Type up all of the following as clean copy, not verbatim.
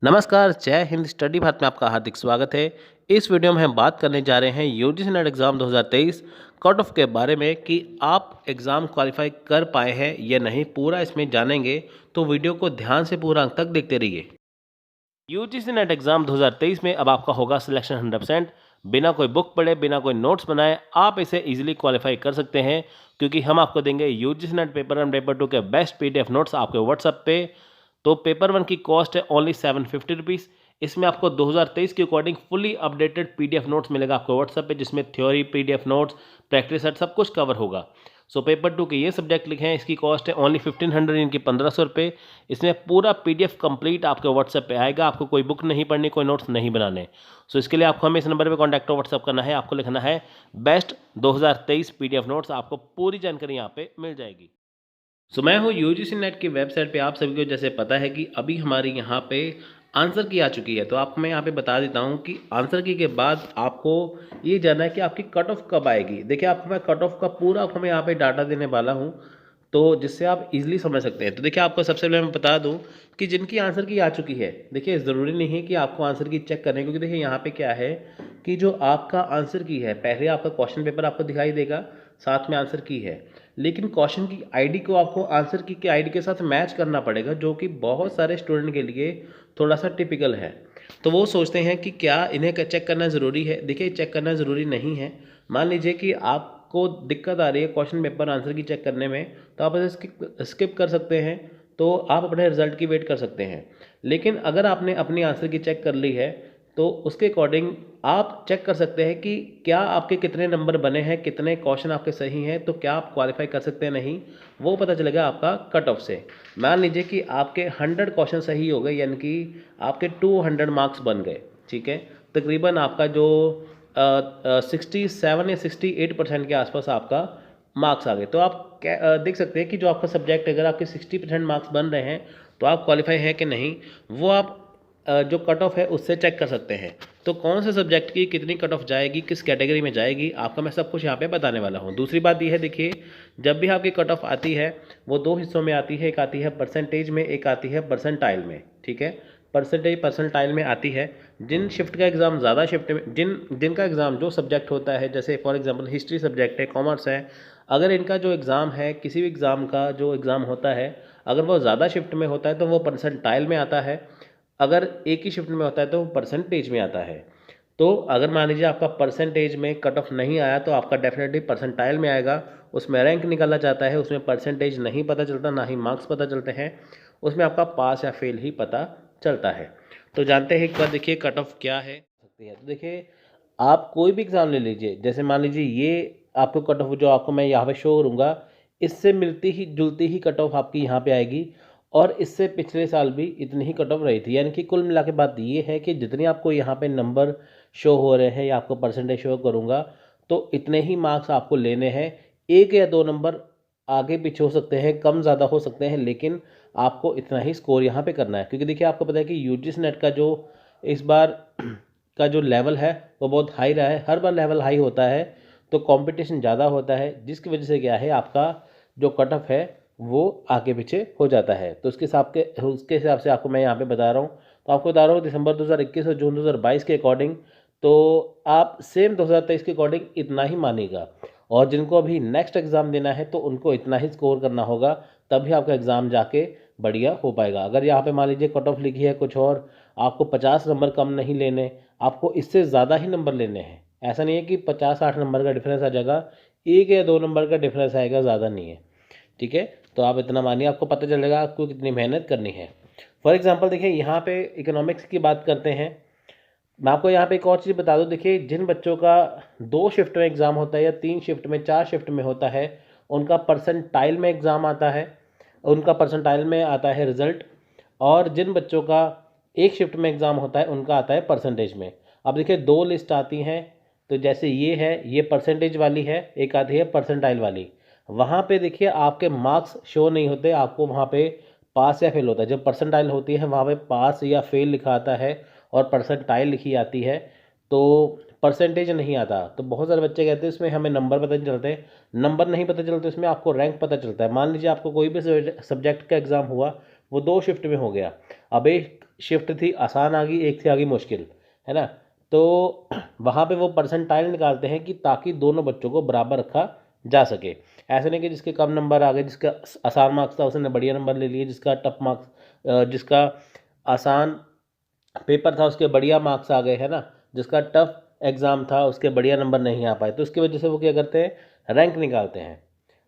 नमस्कार, जय हिंद। स्टडी भारत में आपका हार्दिक स्वागत है। इस वीडियो में हम बात करने जा रहे हैं UGC net exam 2023 cut off के बारे में कि आप एग्ज़ाम क्वालिफाई कर पाए हैं या नहीं, पूरा इसमें जानेंगे। तो वीडियो को ध्यान से पूरा अंत तक देखते रहिए। यूजीसी नेट एग्ज़ाम 2023 में अब आपका होगा सिलेक्शन 100%। बिना कोई बुक पढ़े, बिना कोई नोट्स बनाए आप इसे इजीली क्वालिफाई कर सकते हैं, क्योंकि हम आपको देंगे यूजीसी नेट पेपर 1 पेपर 2 के बेस्ट पीडीएफ नोट्स आपके व्हाट्सएप पे। तो पेपर 1 की कॉस्ट है ओनली 750 रुपीज़। इसमें आपको 2023 के according fully updated PDF notes मिलेगा आपको व्हाट्सएप पे, जिसमें theory, PDF notes, practice set सब कुछ कवर होगा। सो पेपर 2 के ये सब्जेक्ट लिखे हैं, इसकी कॉस्ट है ओनली 1500, इनकी 1500 रुपये। इसमें पूरा पीडीएफ कंप्लीट आपके व्हाट्सएप पे आएगा, आपको कोई बुक नहीं पढ़नी, कोई नोट्स नहीं बनाने। सो इसके लिए आपको हमें इस नंबर पे कॉन्टैक्ट व्हाट्सएप करना है, आपको लिखना है बेस्ट 2023 पीडीएफ नोट्स, आपको पूरी जानकारी यहाँ पे मिल जाएगी। मैं हूँ यूजीसी नेट की वेबसाइट पे। आप सभी को जैसे पता है कि अभी हमारी यहाँ पे आंसर की आ चुकी है, तो आपको मैं यहाँ पे बता देता हूँ कि आंसर की के बाद आपको ये जानना है कि आपकी कट ऑफ कब आएगी। देखिए, आपको मैं कट ऑफ का पूरा आपको मैं यहाँ पे डाटा देने वाला हूँ, तो जिससे आप इजीली समझ सकते हैं। तो देखिए, आपको सबसे पहले मैं बता दूँ कि जिनकी आंसर की आ चुकी है, देखिए ज़रूरी नहीं है कि आपको आंसर की चेक करनी है, क्योंकि देखिए यहाँ पे क्या है कि जो आपका आंसर की है, पहले आपका क्वेश्चन पेपर आपको दिखाई देगा, साथ में आंसर की है, लेकिन क्वेश्चन की आईडी को आपको आंसर की आईडी के साथ मैच करना पड़ेगा, जो कि बहुत सारे स्टूडेंट के लिए थोड़ा सा टिपिकल है। तो वो सोचते हैं कि क्या इन्हें चेक करना ज़रूरी है। देखिए, चेक करना ज़रूरी नहीं है। मान लीजिए कि आपको दिक्कत आ रही है क्वेश्चन पेपर आंसर की चेक करने में, तो आप इसे स्किप कर सकते हैं, तो आप अपने रिजल्ट की वेट कर सकते हैं। लेकिन अगर आपने अपनी आंसर की चेक कर ली है, तो उसके अकॉर्डिंग आप चेक कर सकते हैं कि क्या आपके कितने नंबर बने हैं, कितने क्वेश्चन आपके सही हैं, तो क्या आप क्वालिफाई कर सकते हैं नहीं, वो पता चलेगा आपका कट ऑफ से। मान लीजिए कि आपके 100 क्वेश्चन सही हो गए, यानी कि आपके 200 मार्क्स बन गए, ठीक है। तकरीबन आपका जो 67 या 68% के आसपास आपका मार्क्स आ गए, तो आप देख सकते हैं कि जो आपका सब्जेक्ट, अगर आपके 60% मार्क्स बन रहे हैं, तो आप क्वालिफाई हैं कि नहीं, वो आप जो कट ऑफ है उससे चेक कर सकते हैं। तो कौन से सब्जेक्ट की कितनी कट ऑफ जाएगी, किस कैटेगरी में जाएगी, आपका मैं सब कुछ यहाँ पे बताने वाला हूँ। दूसरी बात यह है, देखिए, जब भी आपकी कट ऑफ आती है वो दो हिस्सों में आती है, एक आती है परसेंटेज में, एक आती है परसेंटाइल में, ठीक है। परसेंटाइल में आती है जिन शिफ्ट का एग्ज़ाम ज़्यादा शिफ्ट में, जिनका एग्ज़ाम जो सब्जेक्ट होता है, जैसे फॉर एग्जांपल हिस्ट्री सब्जेक्ट है, कॉमर्स है, अगर इनका जो एग्ज़ाम है, किसी भी एग्ज़ाम का जो एग्ज़ाम होता है, अगर वो ज़्यादा शिफ्ट में होता है तो वो परसेंटाइल में आता है, अगर एक ही शिफ्ट में होता है तो वो परसेंटेज में आता है। तो अगर मान लीजिए आपका परसेंटेज में कट ऑफ नहीं आया, तो आपका डेफिनेटली परसेंटाइल में आएगा, उसमें रैंक निकाला जाता है, उसमें परसेंटेज नहीं पता चलता, ना ही मार्क्स पता चलते हैं, उसमें आपका पास या फेल ही पता चलता है। तो जानते हैं एक बार, देखिए कट ऑफ क्या है सकती है। तो देखिए, आप कोई भी एग्ज़ाम ले लीजिए, जैसे मान लीजिए ये आपको कट ऑफ जो आपको मैं यहाँ पे शो करूँगा, इससे मिलती ही जुलती ही कट ऑफ आपकी यहाँ पे आएगी, और इससे पिछले साल भी इतनी ही कट ऑफ रही थी। यानी कि कुल मिला के बात ये है कि जितने आपको यहाँ पे नंबर शो हो रहे हैं, या आपको परसेंटेज शो करूँगा, तो इतने ही मार्क्स आपको लेने हैं। एक या दो नंबर आगे पीछे हो सकते हैं, कम ज़्यादा हो सकते हैं, लेकिन आपको इतना ही स्कोर यहाँ पे करना है। क्योंकि देखिए, आपको पता है कि यूजीसी नेट का जो इस बार का जो लेवल है वो बहुत हाई रहा है। हर बार लेवल हाई होता है तो कंपटीशन ज़्यादा होता है, जिसकी वजह से क्या है, आपका जो कट ऑफ है वो आगे पीछे हो जाता है। तो उसके हिसाब से आपको मैं यहाँ पे बता रहा हूँ। तो आपको बता रहा हूँ दिसंबर 2021 और जून 2022 के अकॉर्डिंग, तो आप सेम 2023 के अकॉर्डिंग इतना ही मानिएगा। और जिनको अभी नेक्स्ट एग्ज़ाम देना है, तो उनको इतना ही स्कोर करना होगा, तभी आपका एग्ज़ाम जाके बढ़िया हो पाएगा। अगर यहाँ पे मान लीजिए कट ऑफ लिखी है कुछ और, आपको 50 नंबर कम नहीं लेने, आपको इससे ज़्यादा ही नंबर लेने हैं। ऐसा नहीं है कि 50-60 नंबर का डिफरेंस आ जाएगा, एक या दो नंबर का डिफरेंस आएगा, ज़्यादा नहीं है, ठीक है। तो आप इतना मानिए, आपको पता चलेगा आपको कितनी मेहनत करनी है। फॉर एग्जांपल देखिए, यहाँ पे इकोनॉमिक्स की बात करते हैं। मैं आपको यहाँ पे एक और चीज़ बता दूँ, देखिए, जिन बच्चों का 2 शिफ्ट में एग्ज़ाम होता है, या 3 शिफ्ट में, 4 शिफ्ट में होता है, उनका परसेंटाइल में एग्ज़ाम आता है, उनका परसेंटाइल में आता है रिज़ल्ट। और जिन बच्चों का एक शिफ्ट में एग्ज़ाम होता है, उनका आता है परसेंटेज में। अब देखिए, 2 लिस्ट आती हैं, तो जैसे ये है, ये परसेंटेज वाली है, एक आती है परसेंटाइल वाली। वहाँ पे देखिए आपके मार्क्स शो नहीं होते, आपको वहाँ पे पास या फेल होता है। जब परसेंटाइल होती है, वहाँ पे पास या फेल लिखा आता है, और परसेंटाइल लिखी आती है, तो परसेंटेज नहीं आता। तो बहुत सारे बच्चे कहते हैं इसमें हमें नंबर पता नहीं चलते। नंबर नहीं पता चलते, इसमें आपको रैंक पता चलता है। मान लीजिए आपको कोई भी सब्जेक्ट का एग्ज़ाम हुआ, वो 2 शिफ्ट में हो गया। अब एक शिफ्ट थी आसान आ गई, एक थी आ गई मुश्किल, है ना। तो वहाँ पे वो परसेंटाइल निकालते हैं कि ताकि दोनों बच्चों को बराबर रखा जा सके। ऐसे नहीं कि जिसके कम नंबर आ गए, जिसका आसान मार्क्स था उसने बढ़िया नंबर ले लिए, जिसका टफ मार्क्स जिसका आसान पेपर था उसके बढ़िया मार्क्स आ गए, है ना, जिसका टफ एग्ज़ाम था उसके बढ़िया नंबर नहीं आ पाए। तो उसकी वजह से वो क्या करते हैं, रैंक निकालते हैं।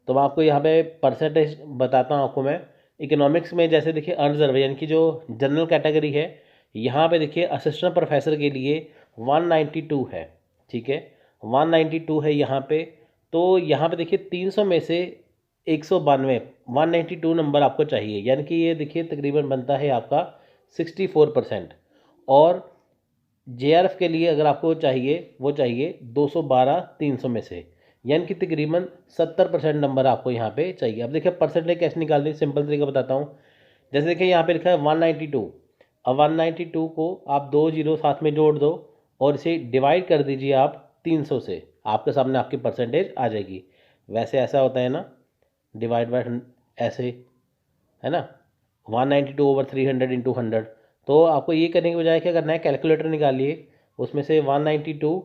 तो मैं आपको यहाँ पे परसेंटेज बताता हूँ आपको मैं। इकोनॉमिक्स में जैसे देखिए अनरिजर्व यानी कि जो जनरल कैटेगरी है, यहाँ पे देखिए असिस्टेंट प्रोफेसर के लिए 192 है, ठीक है, 192 है यहाँ पे। तो यहाँ पे देखिए 300 में से 192, 192 नंबर आपको चाहिए, यानी कि ये देखिए तकरीबन बनता है आपका 64%। और जेआरएफ के लिए अगर आपको चाहिए वो चाहिए 212 300 में से, यानी कि तकरीबन 70% नंबर आपको यहाँ पे चाहिए। अब देखिए परसेंटेज कैसे निकालनी है, सिंपल तरीका बताता हूँ। जैसे देखिए यहाँ पे लिखा है 192, अब 192 को आप 2 जीरो साथ में जोड़ दो और इसे डिवाइड कर दीजिए आप 300 से, आपके सामने आपकी परसेंटेज आ जाएगी। वैसे ऐसा होता है ना, डिवाइड बाय ऐसे, है ना, 192 ओवर 300 इंटू 100। तो आपको ये करने के बजाय क्या करना है, कैलकुलेटर निकालिए, उसमें से 192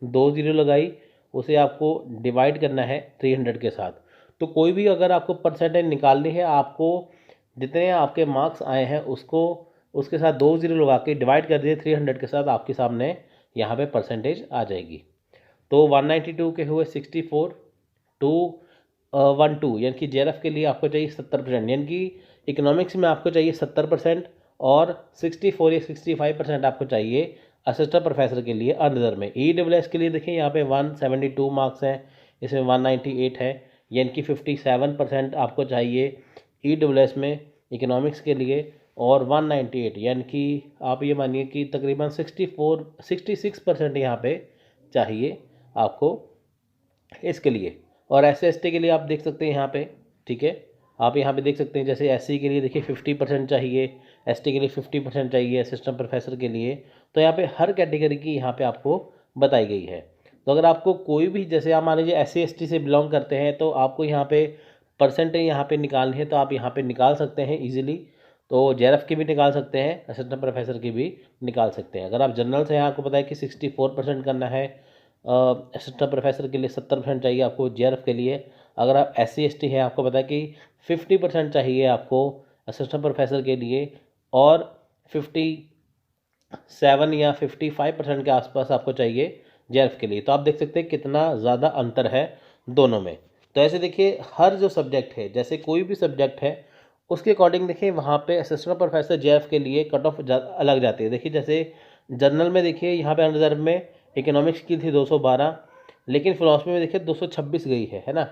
2 जीरो लगाई, उसे आपको डिवाइड करना है 300 के साथ। तो कोई भी अगर आपको परसेंटेज निकालनी है, आपको जितने आपके मार्क्स आए हैं उसको उसके साथ 2 जीरो लगा के डिवाइड कर दिए 300 के साथ, आपके सामने यहाँ पे परसेंटेज आ जाएगी। तो 192 के हुए 64 टू 12, यानी कि जेआरएफ के लिए आपको चाहिए 70%, यानी कि इकोनॉमिक्स में आपको चाहिए 70% और 64 या 65% आपको चाहिए असिस्टेंट प्रोफेसर के लिए अनरिजर्व में। ईडब्ल्यूएस के लिए देखिए यहाँ पे 172 मार्क्स हैं, इसमें 198 है, यानी कि 57% आपको चाहिए ईडब्ल्यूएस में इकोनॉमिक्स के लिए, और 198 यानी कि आप ये मानिए कि तकरीबन 66% यहाँ पे चाहिए आपको इसके लिए। और SC/ST के लिए आप देख सकते हैं यहाँ पे, ठीक है, आप यहाँ पे देख सकते हैं जैसे SC के लिए देखिए 50% चाहिए, ST के लिए 50% चाहिए असिस्टेंट प्रोफेसर के लिए। तो यहाँ पे हर कैटेगरी की यहाँ पे आपको बताई गई है। तो अगर आपको कोई भी, जैसे आप मान लीजिए SC/ST से बिलोंग करते हैं, तो आपको यहाँ पे परसेंटेज यहाँ पे निकालनी है, तो आप यहाँ पे निकाल सकते हैं ईजिली। तो जेआरएफ की भी निकाल सकते हैं, असिस्टेंट प्रोफेसर की भी निकाल सकते हैं। अगर आप जनरल से हैं, आपको पता है कि 64% करना है, असिस्टेंट प्रोफेसर के लिए 70% चाहिए आपको जेआरएफ के लिए। अगर आप SC/ST है, आपको पता है कि 50% चाहिए आपको असिस्टेंट प्रोफेसर के लिए, और 57 या 55% के आसपास आपको चाहिए जेआरएफ के लिए। तो आप देख सकते हैं कितना ज़्यादा अंतर है दोनों में। तो ऐसे देखिए हर जो सब्जेक्ट है, जैसे कोई भी सब्जेक्ट है उसके अकॉर्डिंग देखिए वहाँ पे असिस्टेंट प्रोफेसर जेआरएफ के लिए कट ऑफ अलग जाती है। देखिए जैसे जनरल में देखिए यहाँ पे अनरिजर्व में इकोनॉमिक्स की थी 212, लेकिन फिलोसफी में देखिए 226 गई है ना।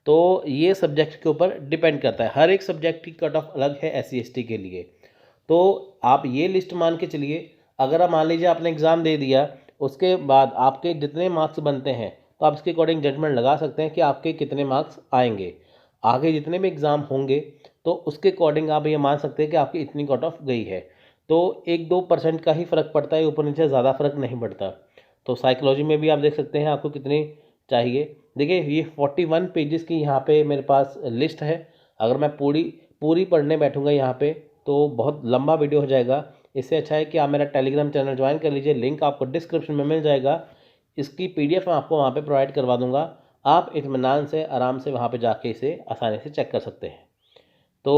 तो ये सब्जेक्ट के ऊपर डिपेंड करता है, हर एक सब्जेक्ट की कट ऑफ अलग है SC/ST के लिए। तो आप ये लिस्ट मान के चलिए, अगर आप मान लीजिए आपने एग्ज़ाम दे दिया, उसके बाद आपके जितने मार्क्स बनते हैं, तो आप इसके अकॉर्डिंग जजमेंट लगा सकते हैं कि आपके कितने मार्क्स आएंगे। आगे जितने भी एग्ज़ाम होंगे तो उसके अकॉर्डिंग आप ये मान सकते हैं कि आपकी इतनी कट ऑफ गई है। तो 1-2% का ही फ़र्क पड़ता है, ऊपर नीचे ज़्यादा फ़र्क नहीं पड़ता। तो साइकोलॉजी में भी आप देख सकते हैं आपको कितनी चाहिए। देखिए ये 41 पेजेस की यहाँ पे मेरे पास लिस्ट है। अगर मैं पूरी पूरी पढ़ने बैठूंगा यहाँ पे तो बहुत लंबा वीडियो हो जाएगा। इससे अच्छा है कि आप मेरा टेलीग्राम चैनल ज्वाइन कर लीजिए, लिंक आपको डिस्क्रिप्शन में मिल जाएगा। इसकी PDF मैं आपको वहाँ पे प्रोवाइड करवा दूँगा, आप इत्मीनान से आराम से वहाँ पे जाके इसे आसानी से चेक कर सकते हैं। तो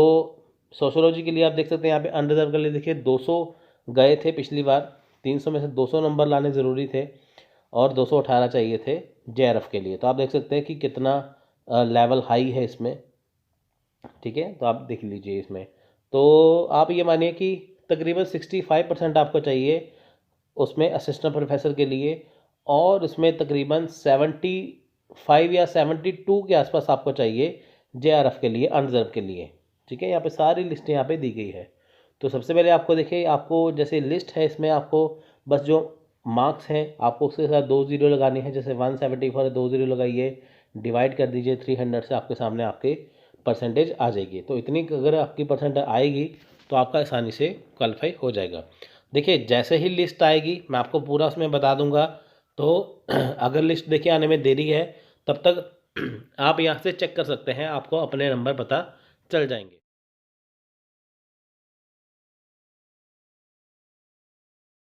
सोशियोलॉजी के लिए आप देख सकते हैं यहाँ पे अनरिजर्व के लिए देखिए 200 गए थे पिछली बार, 300 में से 200 नंबर लाने ज़रूरी थे और 218 चाहिए थे जेआरएफ के लिए। तो आप देख सकते हैं कि कितना लेवल हाई है इसमें, ठीक है। तो आप देख लीजिए इसमें, तो आप ये मानिए कि तकरीबन 65% आपको चाहिए उसमें असिस्टेंट प्रोफेसर के लिए, और उसमें तकरीबन 75 या 72 के आसपास आपको चाहिए जेआरएफ के लिए अनरिजर्व के लिए, ठीक है। यहाँ पे सारी लिस्टें यहाँ पे दी गई है। तो सबसे पहले आपको देखिए, आपको जैसे लिस्ट है इसमें आपको बस जो मार्क्स हैं आपको उसके साथ 2 जीरो लगाने हैं। जैसे 174 2 जीरो लगाइए, डिवाइड कर दीजिए 300 से, आपके सामने आपके परसेंटेज आ जाएगी। तो इतनी अगर आपकी परसेंटेज आएगी तो आपका आसानी से क्वालिफाई हो जाएगा। देखिए जैसे ही लिस्ट आएगी मैं आपको पूरा उसमें बता दूंगा। तो अगर लिस्ट देखिए आने में देरी है, तब तक आप यहाँ से चेक कर सकते हैं, आपको अपने नंबर पता चल जाएंगे।